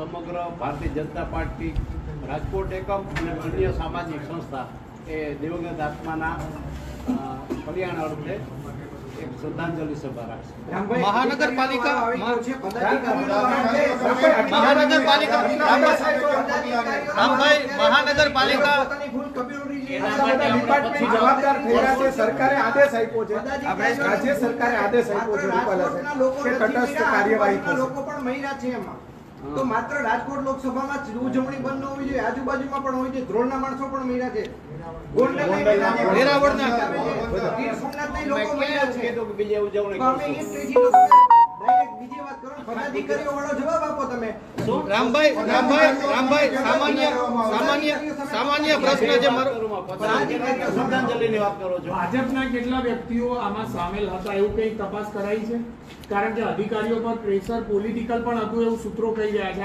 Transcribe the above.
સમગ્ર ભારતીય જનતા પાર્ટી રાજકોટ એકમ અને અન્ય સામાજિક સંસ્થા એ દિવંગત આત્માના કલ્યાણ અર્થે એક શ્રદ્ધાંજલિ સભા રાખશે. મહાનગરપાલિકા જવાબદાર થયા છે. સરકારે આદેશ આપ્યો છે, રાજ્ય સરકારે આદેશ આપ્યો છે રૂપાલા સાહેબ કે તટસ્થ કાર્યવાહી થશે. લોકો પણ મહિલા છે એમાં તો માત્ર રાજકોટ લોકસભામાં જ ઉજવણી બંધ ન હોવી જોઈએ, આજુબાજુમાં પણ હોય છે. ધ્રોળના માણસો પણ મહિલા છે, સોમનાથના લોકો મહિલા છે. બીજે ઉજવણી અમે એ કરશું. બીજી વાત કરો, પદાધિકારીઓ વાળો જવાબ આપો તમે. રામભાઈ સામાન્ય પ્રશ્ન છે મારો. શ્રદ્ધાંજલિની વાત કરો છો. ભાજપના કેટલા વ્યક્તિઓ આમાં સામેલ હતા એવું કંઈ તપાસ કરાઈ છે? કારણ કે અધિકારીઓ પર પ્રેશર પોલિટિકલ પણ હતું એવું સૂત્રો કહી રહ્યા છે.